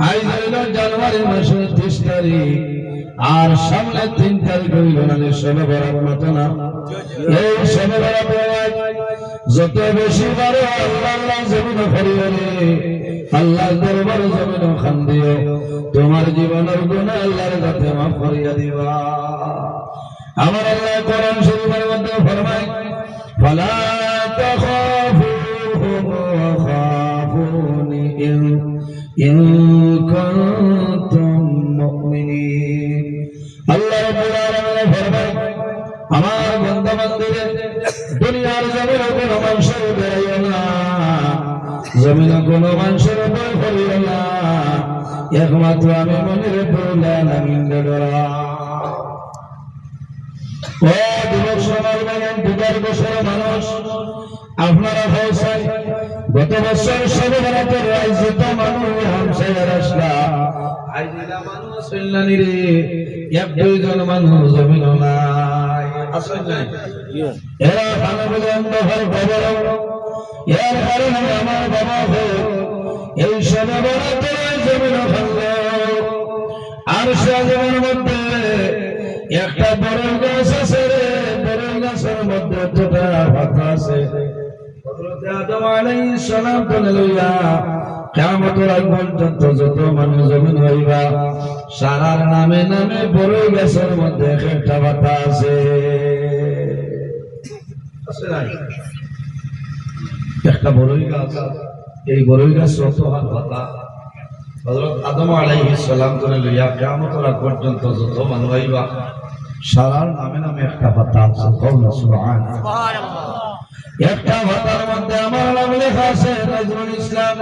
আজ হইল জানুয়ারি মাসের 30 তারিখ আর সামনে 3 তারিখ হইল মানে শবে বরাত মত না এই শবে বরাত যত বেশি বারে আল্লাহ জমিন করিও আল্লাহর দরবারে জমিন খান দিও তোমার জীবনের গুনাহ আল্লাহর কাছে মাফ করিয়া দিবা আমার আল্লাহ কোরআন শরীফের মধ্যে ফরমায় ফালা তাখাফুহুম ওয়া খাফুনি ইন কুনতুম মুমিনিন আল্লাহ রাব্বুল আলামিন ফরমায় আমার বান্দা বান্দীদের দুনিয়ার জমিনে কোনো মানুষের বেরাইও না জমিনে কোনো মানুষের ভয় করিও না একমাত্র আমি মনির রব্বুল আলামিনকে ডরা ও যুবক সমাজ বলেন 2000 মানুষ আপনারা হয়েছেন গত বছর শবে বরাতের রাইজত মানুষ হামসায়ার আসলা আইজিলা মানুষ হইলানি রে এক দুইজন মানুষ জমিন নাই আসেন নাই এরা ভালো বলে অন্ধকার খবর এর কারণে আমার বাবা এই শবে বরাতের জমিন ভাঙলো আর সে জমিনের মধ্যে একটা বড় গাছ আছে বড় গাছের মধ্যে দুটা পাতা আছে হযরত আদম আলাইহিস সালাম থেকে লইয়া কিয়ামতের আগ পর্যন্ত যত মানুষ জমিন হইবা সারার নামে নামে বড় গাছের মধ্যে একটা পাতা আছে আছে না একটা বড় গাছ এই বড় গাছ যত পাতা হযরত আদম আলাইহিস সালাম থেকে লইয়া কিয়ামতের আগ পর্যন্ত যত মানুষ হইবা সারার নামে নামে একটা পাতা আছে সুবহানাল্লাহ একটা পাতার মধ্যে আমার নাম লেখা আছে নজরুল ইসলাম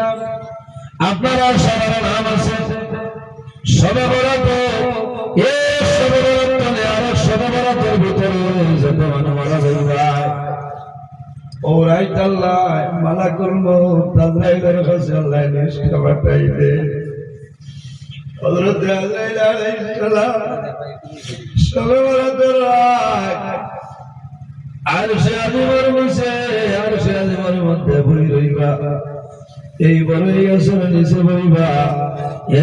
আপনার সবার নাম আছে শবে বরাত এই শবে বরাত আর শবে বরাতের ভিতরে যত মানুষ মারা যায় ও রাইত আল্লাহ মালাকুল মউত তাজরাইলের কাছে আল্লাহ নিষ্কা পাঠাইবে হযরত আজরাইল আলাইহিস সালাম শবে বরাতের রাত আরশে আজিমের নিচে আরশে আজিমের মধ্যে বই রইবা এই বড়ই গাছের নিচে বইবা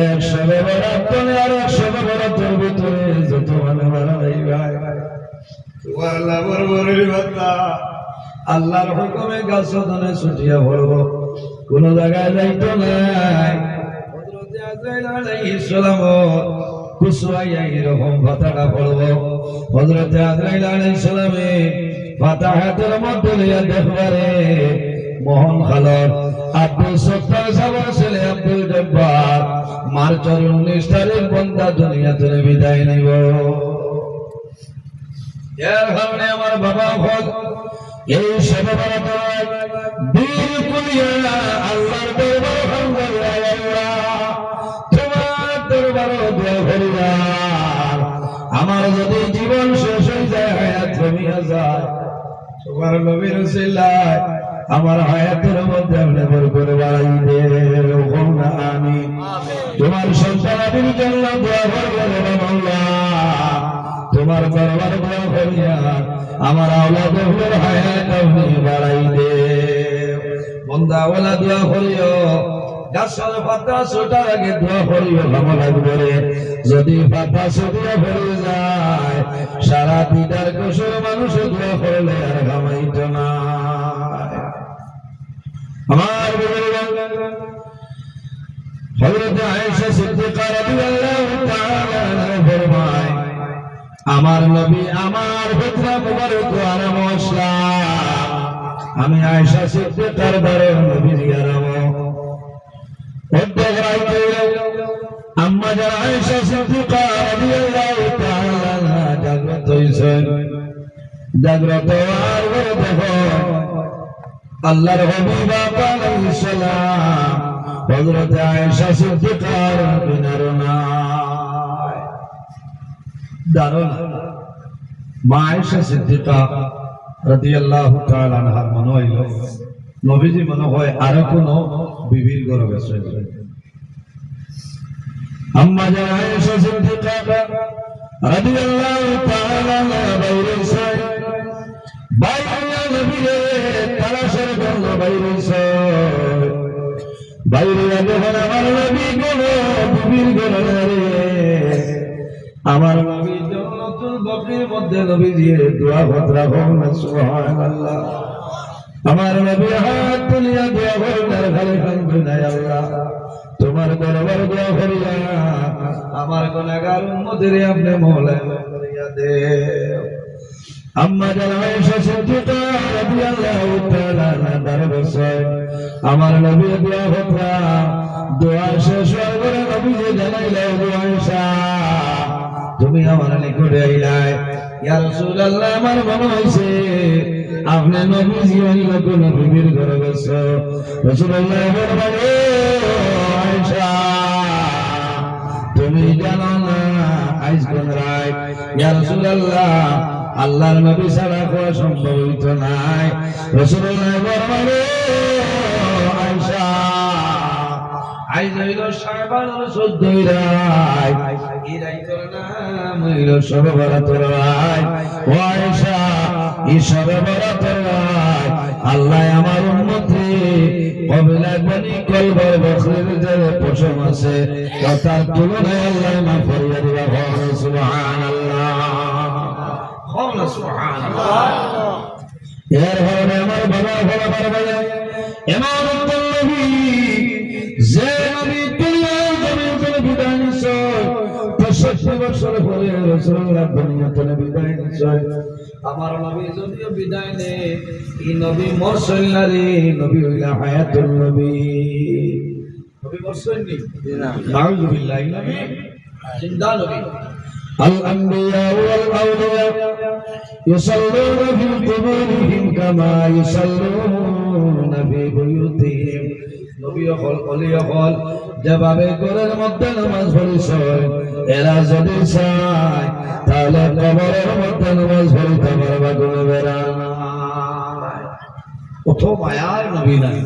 এক শবে বরাত করে আর এক শবে বরাতের ভিতরে যত মানুষ মারা যাইবা আল্লাহ বড়ই বান্দা আল্লাহর হুকুমে গাছ ধরে ছুটিয়া পড়বো কোন জায়গায় যাইতো নাই হযরত আজরাইল আলাইহিস সালাম কুসওয়াইয়া এরকম পাতাটা পড়বো হযরত আজরাইল আলাইহিস সালামে পাতা হাতের মধ্যে লইয়া দেখবারে মোহন খালর আব্দুল সত্তার সাহেবের ছেলে আব্দুল জব্বার মার্চ 19 তারিখ বন্দা দুনিয়া থেকে বিদায় নিব এর কারণে আমার বাবা ভোগ এই শবে বরাত বিলকুল আল্লাহর দরবার আলহামদুলিল্লাহ তোমার দরবারে দোয়া করিবা আমার যদি জীবন শেষ হয়ে যায় হায়াত জমিয়া যায় তোমার নবীর উসিলায় আমার হায়াতের মধ্যে আপনি বরকত বাড়াই দেন ওয়া আমিন তোমার সন্তানের জন্য দোয়া করবেন আল্লাহ তোমার দরবার দোয়া করিয়া আমার আওলাদের হায়াত আপনি বাড়াই দেন বান্দা ওয়ালা দোয়া করিও গাছের পাতা ছোটার আগে দোয়া করিও ভালো লাগবে যদি পাতা ছুটিয়া ফেলে যায় সারা দিদার কোষের মানুষ দোয়া করলে আর ঘামাইত না আমার হযরত আয়েশা সিদ্দিকা রাদিয়াল্লাহু তাআলা আনহা ফরমায় আমার নবী আমার পুত্র মুবারক আরাম আসলাম আমি আয়েশা সিদ্দিকার দ্বারা নবীর আরাম উদ্দেশ্য আম্মা যারা আয়েশা সিদ্দিকা রাদিয়াল্লাহু তাআলা আনহা জাগ্রত হইছেন জাগ্রত আর দেখো আল্লাহর হাবিব আলাইহিস সালাম হযরত আয়েশা সিদ্দিকার বিনারনা দারুন মা আয়েশা সিদ্দিকা রাদিয়াল্লাহু তাআলা আনহা মনে হইল নবীজি মনে হয় আর কোন বিবির ঘরে গেছে আম্মা যারা আয়েশা সিদ্দিকা রাদিয়াল্লাহু তাআলা আনহা বাইরে বাইরে নবীরে তালাশের জন্য বাইরে বাইরে যখন আমার নবী কোন বিবির গণনারে আমার নবী জান্নাতুল বাকির মধ্যে নবী দিয়ে দোয়া ভদ্রা হোক না সুবহানাল্লাহ। আমার নবী হাত তুলিয়া দোয়া করিলার খালি কান্দে নাই আল্লাহ তোমার দরবার দোয়া করিয়া আমার গুনাহগার উম্মতের আপনি মওলা করিয়া দে। আম্মা জান আয়েশা সিদ্দিকা রাদিয়াল্লাহু তাআলা আনহার বসে আমার নবী দোয়া ভদ্রা দোয়া শেষ হওয়ার পরে নবী যে জানাইলেন আয়েশা তুমি আমার নিকটে আইলাই ইয়া রাসূলুল্লাহ আমার মনে হইছে আপনি নবীজি হইল কোন বিবির ঘরে গেছো। রাসূলুল্লাহ বললেন আয়েশা তুমি জানো না আজ কোন রাত? ইয়া রাসূলুল্লাহ আল্লাহর নবী ছাড়া কোন সম্ভব হইতো নাই। রাসূলুল্লাহ বললেন আয়েশা আজ হইল শাবানের 14 রাত, এই রাতের নাম হইল শবে বরাতের রাত। ও আয়েশা এই শবে বরাতের রাত আল্লাহ আমার উম্মতে কবিলা বনি কলবর বখরির যে পশম আছে তার তুলনায় আল্লাহ মাফ করিয়া দিবা। সুবহানাল্লাহ সুবহানাল্লাহ। এর হলে আমার বাবা বলা পারবে এমন নবী যে নবী দুনিয়ার জমিন থেকে বিদায় নিছে 65 বছর পরে রাসূলুল্লাহ দুনিয়া থেকে বিদায় নিছে। আমার নবী যদিও বিদায় নেয় এই নবী মরসল না রে, নবী হইলা হায়াতুল নবী। নবী মরসল নি না, নাউযুবিল্লাহ, নবী জিন্দা নবী। الأنبياء والأولياء يصلون في قبورهم كما يصلون في بيوتهم। নবী হল অলি হল যেভাবে ঘরের মধ্যে নামাজ পড়িছে এরা যদি চায় তাহলে কবরের মধ্যে নামাজ পড়িতে পারবা কোনো বেড়া নাই। কত মায়ার নবী নাই।